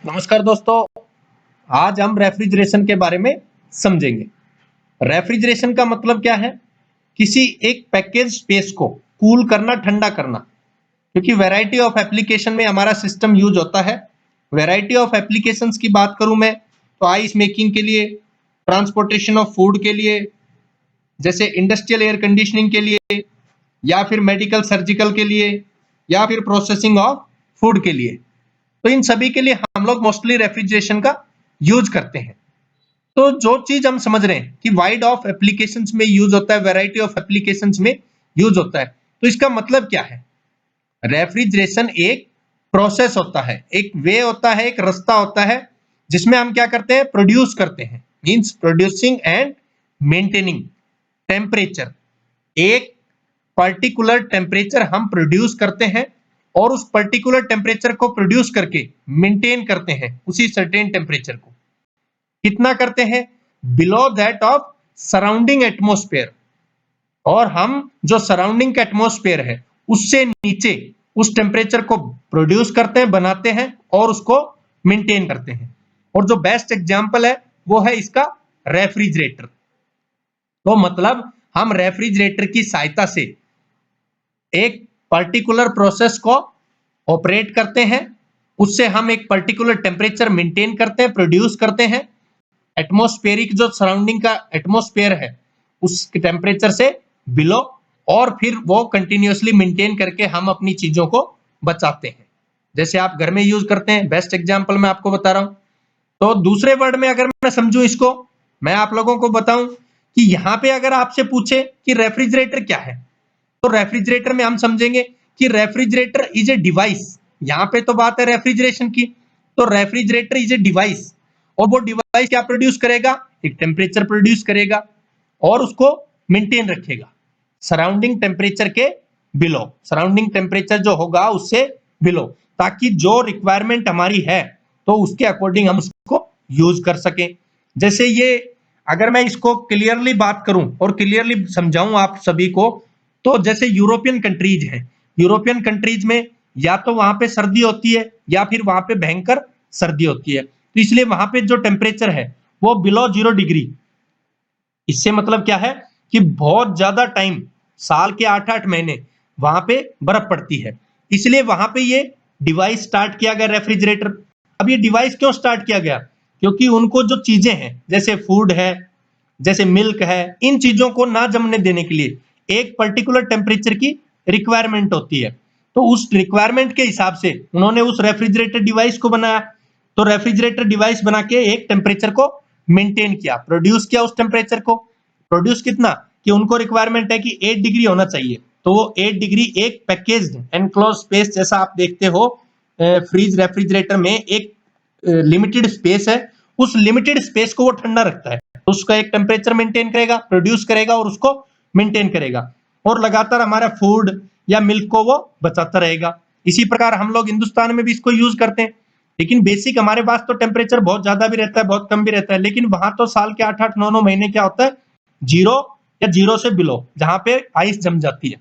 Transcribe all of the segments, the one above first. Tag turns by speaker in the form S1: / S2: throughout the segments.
S1: नमस्कार दोस्तों। आज हम रेफ्रिजरेशन के बारे में समझेंगे। रेफ्रिजरेशन का मतलब क्या है? किसी एक पैकेज स्पेस को कूल करना, ठंडा करना। क्योंकि वैरायटी ऑफ एप्लीकेशन में हमारा सिस्टम यूज होता है। वैरायटी ऑफ एप्लीकेशंस की बात करूं मैं तो आइस मेकिंग के लिए, ट्रांसपोर्टेशन ऑफ फूड के लिए, जैसे इंडस्ट्रियल एयर कंडीशनिंग के लिए, या फिर मेडिकल सर्जिकल के लिए, या फिर प्रोसेसिंग ऑफ फूड के लिए। तो इन सभी के लिए हम लोग मोस्टली रेफ्रिजरेशन का यूज करते हैं। तो जो चीज हम समझ रहे हैं कि वाइड ऑफ एप्लीकेशंस में यूज होता है, वैरायटी ऑफ एप्लीकेशंस में यूज होता है, तो इसका मतलब क्या है? रेफ्रिजरेशन एक प्रोसेस होता है, एक वे होता है, एक रास्ता होता है जिसमें हम क्या करते हैं? प्रोड्यूस करते हैं, means producing and maintaining temperature. एक पर्टिकुलर टेम्परेचर हम प्रोड्यूस करते हैं और उस पर्टिकुलर टेम्परेचर को प्रोड्यूस करके मेंटेन करते हैं उसी सर्टेन टेम्परेचर को। कितना करते हैं? Below that of surrounding atmosphere. और हम जो सराउंडिंग का एटमॉस्फेयर है उससे नीचे उस टेम्परेचर को प्रोड्यूस करते हैं, बनाते हैं और उसको मेंटेन करते हैं। और जो बेस्ट एग्जांपल है वो है इसका रेफ्रिजरेटर। तो मतलब हम रेफ्रिजरेटर की सहायता से एक पर्टिकुलर प्रोसेस को ऑपरेट करते हैं, उससे हम एक पर्टिकुलर टेम्परेचर मेंटेन करते हैं, प्रोड्यूस करते हैं एटमॉस्फेरिक जो सराउंडिंग का एटमॉस्फेयर है उस टेम्परेचर से बिलो, और फिर वो कंटिन्यूअसली मेंटेन करके हम अपनी चीजों को बचाते हैं। जैसे आप घर में यूज करते हैं, बेस्ट एग्जांपल मैं आपको बता रहा हूं। तो दूसरे वर्ड में अगर मैं समझूं इसको, मैं आप लोगों को बताऊं कि यहां पे अगर आपसे पूछे कि रेफ्रिजरेटर क्या है, तो रेफ्रिजरेटर में हम समझेंगे कि रेफ्रिजरेटर इज ए डिवाइस। यहां पे तो बात है रेफ्रिजरेशन की, तो रेफ्रिजरेटर इज ए डिवाइस। और वो डिवाइस क्या प्रोड्यूस करेगा? एक टेम्परेचर प्रोड्यूस करेगा और उसको मेंटेन रखेगा सराउंडिंग टेम्परेचर के बिलो, सराउंडिंग टेम्परेचर जो होगा उससे बिलो, ताकि जो रिक्वायरमेंट हमारी है तो उसके अकॉर्डिंग हम उसको यूज कर सकें। जैसे ये, अगर मैं इसको क्लियरली बात करूं और क्लियरली समझाऊं आप सभी को, तो जैसे यूरोपियन कंट्रीज हैं, यूरोपियन कंट्रीज में या तो वहां पे सर्दी होती है या फिर वहां पे भयंकर सर्दी होती है, तो इसलिए वहां पे जो टेम्परेचर है वो बिलो 0 डिग्री। इससे मतलब क्या है कि बहुत ज्यादा टाइम, साल के 8-8 महीने वहां पे बर्फ पड़ती है। इसलिए वहां पे ये डिवाइस स्टार्ट किया गया, रेफ्रिजरेटर। अब ये डिवाइस क्यों स्टार्ट किया गया? क्योंकि उनको जो चीजें हैं, जैसे फूड है, जैसे मिल्क है, इन चीजों को ना जमने देने के लिए एक पर्टिकुलर टेम्परेचर की रिक्वायरमेंट होती है। तो उस रिक्वायरमेंट के हिसाब से उन्होंने उस रेफ्रिजरेटर डिवाइस को बनाया। तो रेफ्रिजरेटर डिवाइस बना के एक टेम्परेचर को मेंटेन किया, प्रोड्यूस किया उस टेम्परेचर को। प्रोड्यूस कितना कि उनको रिक्वायरमेंट है कि 8 डिग्री होना चाहिए, तो वो 8 डिग्री एक पैकेज्ड एनक्लोज स्पेस, जैसा आप देखते हो फ्रीज रेफ्रिजरेटर में एक लिमिटेड स्पेस है, उस लिमिटेड स्पेस को वो ठंडा रखता है, तो उसका एक टेम्परेचर मेंटेन करेगा, प्रोड्यूस करेगा और उसको मेंटेन करेगा, और लगातार हमारा फूड या मिल्क को वो बचाता रहेगा। इसी प्रकार हम लोग हिंदुस्तान में भी इसको यूज करते हैं। लेकिन बेसिक हमारे पास तो टेम्परेचर बहुत ज्यादा भी रहता है, बहुत कम भी रहता है, लेकिन वहां तो साल के 8-8 9 9 महीने क्या होता है? जीरो या जीरो से बिलो, जहां पे आइस जम जाती है।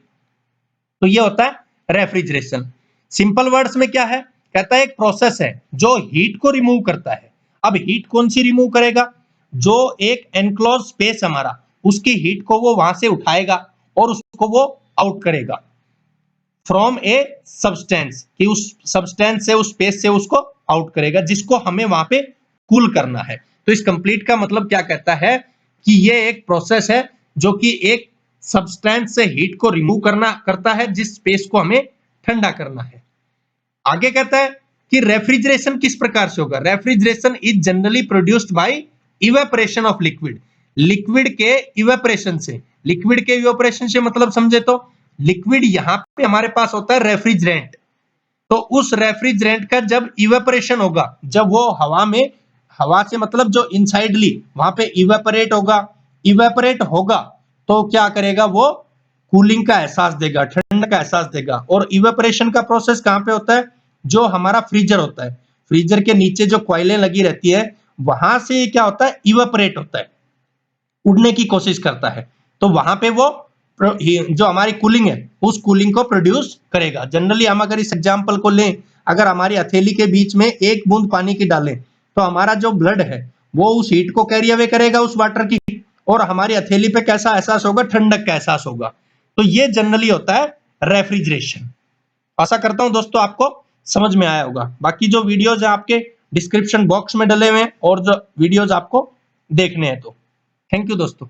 S1: तो ये होता है रेफ्रिजरेशन। सिंपल वर्ड्स में क्या है? कहता है एक प्रोसेस है जो हीट को रिमूव करता है। अब हीट कौन सी रिमूव करेगा? जो एक एनक्लोज स्पेस हमारा, उसकी हीट को वो वहां से उठाएगा और उसको वो आउट करेगा फ्रॉम ए सब्सटेंस, कि उस सब्सटेंस से, उस स्पेस से उसको आउट करेगा जिसको हमें वहां पे कूल करना है। तो इस कंप्लीट का मतलब क्या कहता है कि ये एक प्रोसेस है जो कि एक सब्सटेंस से हीट को रिमूव करता है, जिस स्पेस को हमें ठंडा करना है। आगे कहता है कि रेफ्रिजरेशन किस प्रकार से होगा? Refrigeration is generally produced by evaporation of liquid. Liquid के इवेपोरेशन से, लिक्विड के इवेपोरेशन से मतलब समझे तो, लिक्विड यहां पे हमारे पास होता है रेफ्रिजरेंट। तो उस रेफ्रिजरेंट का जब इवेपोरेशन होगा, जब वो हवा में, हवा से मतलब जो इनसाइडली वहां पे इवेपोरेट होगा, इवेपोरेट होगा, तो क्या करेगा? वो कूलिंग का एहसास देगा, ठंड का एहसास देगा। और इवेपोरेशन का प्रोसेस कहां पे होता है? जो हमारा फ्रीजर होता है, फ्रीजर के नीचे जो कॉइलें लगी रहती है, वहां से क्या होता है? इवेपोरेट होता है, उड़ने की कोशिश करता है। तो वहां पे वो जो हमारी कूलिंग है उस कूलिंग को प्रोड्यूस करेगा। जनरली हम अगर इस एग्जांपल को लें, अगर हमारी हथेली के बीच में एक बूंद पानी की डालें तो हमारा जो ब्लड है वो उस हीट को कैरी अवे करेगा उस वाटर की, और हमारी हथेली पे कैसा एहसास होगा, ठंडक का एहसास होगा। तो ये जनरली होता है रेफ्रिजरेशन। आशा करता हूं दोस्तों आपको समझ में आया होगा। बाकी जो वीडियोज है आपके डिस्क्रिप्शन बॉक्स में डले हुए हैं और जो वीडियोज आपको देखने हैं। तो थैंक यू दोस्तों।